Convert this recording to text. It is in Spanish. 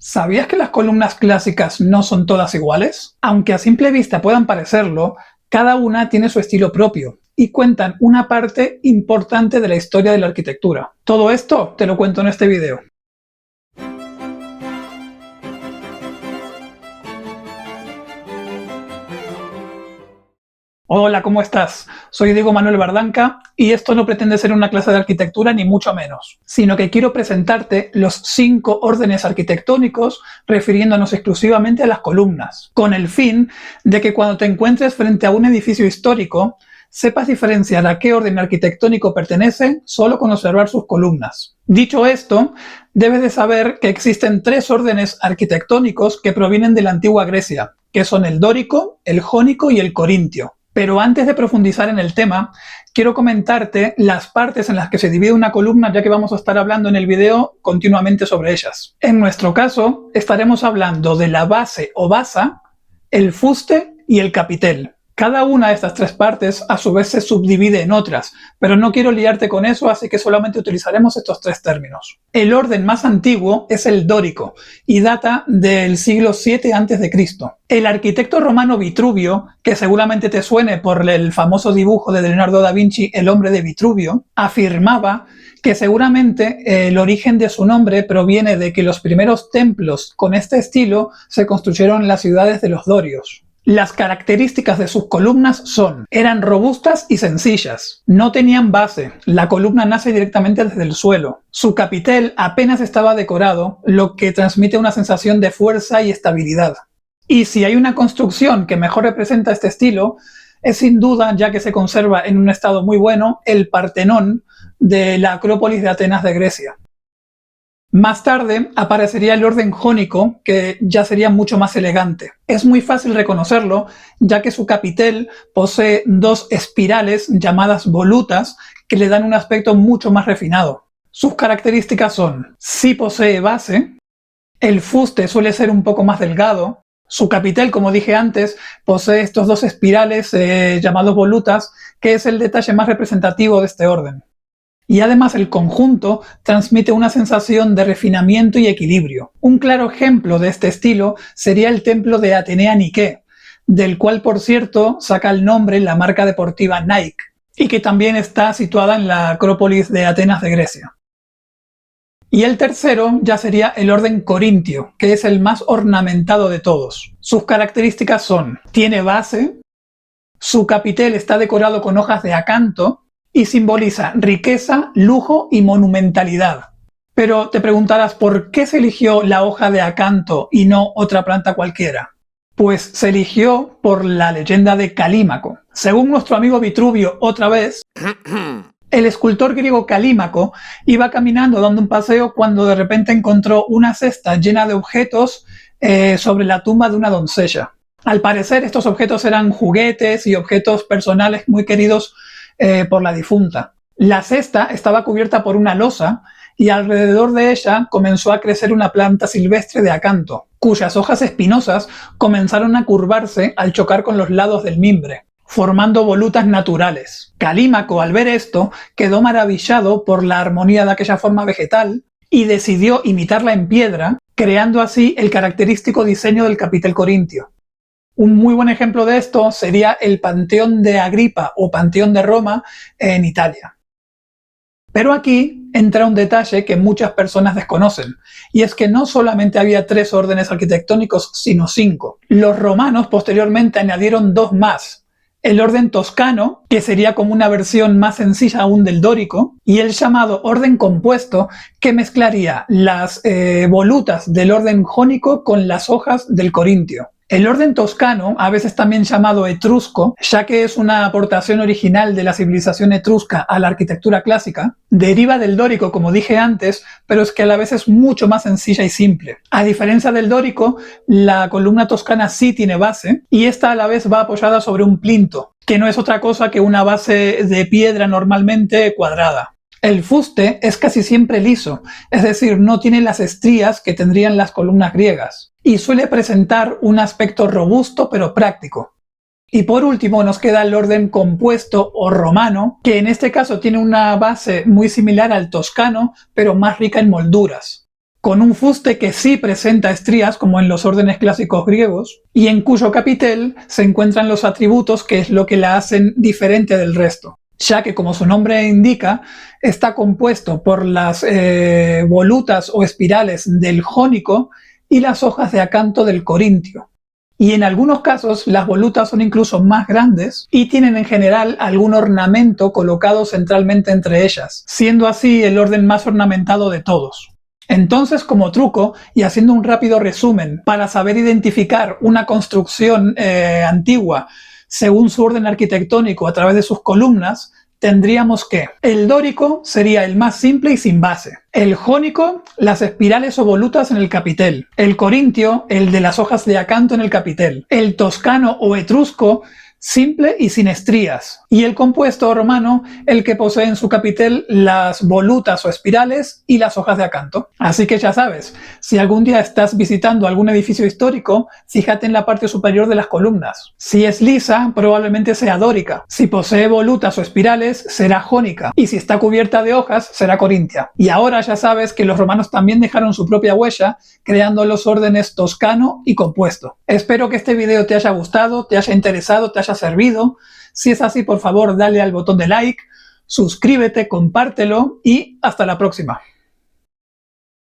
¿Sabías que las columnas clásicas no son todas iguales? Aunque a simple vista puedan parecerlo, cada una tiene su estilo propio y cuentan una parte importante de la historia de la arquitectura. Todo esto te lo cuento en este video. Hola, ¿cómo estás? Soy Diego Manuel Bardanca y esto no pretende ser una clase de arquitectura ni mucho menos, sino que quiero presentarte los 5 órdenes arquitectónicos refiriéndonos exclusivamente a las columnas, con el fin de que cuando te encuentres frente a un edificio histórico, sepas diferenciar a qué orden arquitectónico pertenece solo con observar sus columnas. Dicho esto, debes de saber que existen 3 órdenes arquitectónicos que provienen de la antigua Grecia, que son el dórico, el jónico y el corintio. Pero antes de profundizar en el tema, quiero comentarte las partes en las que se divide una columna, ya que vamos a estar hablando en el video continuamente sobre ellas. En nuestro caso, estaremos hablando de la base o basa, el fuste y el capitel. Cada una de estas 3 partes a su vez se subdivide en otras, pero no quiero liarte con eso, así que solamente utilizaremos estos 3 términos. El orden más antiguo es el dórico y data del siglo VII a.C. El arquitecto romano Vitruvio, que seguramente te suene por el famoso dibujo de Leonardo da Vinci, El hombre de Vitruvio, afirmaba que seguramente el origen de su nombre proviene de que los primeros templos con este estilo se construyeron en las ciudades de los dorios. Las características de sus columnas eran robustas y sencillas. No tenían base, la columna nace directamente desde el suelo. Su capitel apenas estaba decorado, lo que transmite una sensación de fuerza y estabilidad. Y si hay una construcción que mejor representa este estilo, es sin duda, ya que se conserva en un estado muy bueno, el Partenón de la Acrópolis de Atenas de Grecia. Más tarde aparecería el orden jónico, que ya sería mucho más elegante. Es muy fácil reconocerlo, ya que su capitel posee 2 espirales llamadas volutas que le dan un aspecto mucho más refinado. Sus características son: sí posee base, el fuste suele ser un poco más delgado, su capitel, como dije antes, posee estos 2 espirales llamados volutas, que es el detalle más representativo de este orden. Y además el conjunto transmite una sensación de refinamiento y equilibrio. Un claro ejemplo de este estilo sería el templo de Atenea Nike, del cual por cierto saca el nombre la marca deportiva Nike, y que también está situada en la Acrópolis de Atenas de Grecia. Y el tercero ya sería el orden corintio, que es el más ornamentado de todos. Sus características son: tiene base, su capitel está decorado con hojas de acanto, y simboliza riqueza, lujo y monumentalidad. Pero te preguntarás, ¿por qué se eligió la hoja de acanto y no otra planta cualquiera? Pues se eligió por la leyenda de Calímaco. Según nuestro amigo Vitruvio, otra vez, el escultor griego Calímaco iba caminando dando un paseo cuando de repente encontró una cesta llena de objetos sobre la tumba de una doncella. Al parecer, estos objetos eran juguetes y objetos personales muy queridos por la difunta. La cesta estaba cubierta por una losa y alrededor de ella comenzó a crecer una planta silvestre de acanto, cuyas hojas espinosas comenzaron a curvarse al chocar con los lados del mimbre, formando volutas naturales. Calímaco, al ver esto, quedó maravillado por la armonía de aquella forma vegetal y decidió imitarla en piedra, creando así el característico diseño del capitel corintio. Un muy buen ejemplo de esto sería el Panteón de Agripa o Panteón de Roma en Italia. Pero aquí entra un detalle que muchas personas desconocen, y es que no solamente había 3 órdenes arquitectónicos, sino 5. Los romanos posteriormente añadieron 2 más: el orden toscano, que sería como una versión más sencilla aún del dórico, y el llamado orden compuesto, que mezclaría las volutas del orden jónico con las hojas del corintio. El orden toscano, a veces también llamado etrusco, ya que es una aportación original de la civilización etrusca a la arquitectura clásica, deriva del dórico, como dije antes, pero es que a la vez es mucho más sencilla y simple. A diferencia del dórico, la columna toscana sí tiene base, y esta a la vez va apoyada sobre un plinto, que no es otra cosa que una base de piedra normalmente cuadrada. El fuste es casi siempre liso, es decir, no tiene las estrías que tendrían las columnas griegas, y suele presentar un aspecto robusto pero práctico. Y por último nos queda el orden compuesto o romano, que en este caso tiene una base muy similar al toscano, pero más rica en molduras. con un fuste que sí presenta estrías como en los órdenes clásicos griegos y en cuyo capitel se encuentran los atributos que es lo que la hacen diferente del resto, ya que como su nombre indica está compuesto por las volutas o espirales del jónico y las hojas de acanto del corintio. Y en algunos casos las volutas son incluso más grandes y tienen en general algún ornamento colocado centralmente entre ellas, siendo así el orden más ornamentado de todos. Entonces, como truco, y haciendo un rápido resumen, para saber identificar una construcción antigua según su orden arquitectónico a través de sus columnas, tendríamos que el dórico sería el más simple y sin base, el jónico, las espirales o volutas en el capitel, el corintio, el de las hojas de acanto en el capitel, el toscano o etrusco, simple y sin estrías, y el compuesto romano, el que posee en su capitel las volutas o espirales y las hojas de acanto. Así que ya sabes, si algún día estás visitando algún edificio histórico, fíjate en la parte superior de las columnas. Si es lisa, probablemente sea dórica. Si posee volutas o espirales, será jónica. Y si está cubierta de hojas, será corintia. Y ahora ya sabes que los romanos también dejaron su propia huella, creando los órdenes toscano y compuesto. Espero que este video te haya gustado, te haya interesado, te haya servido. Si es así, por favor, dale al botón de like, suscríbete, compártelo y hasta la próxima.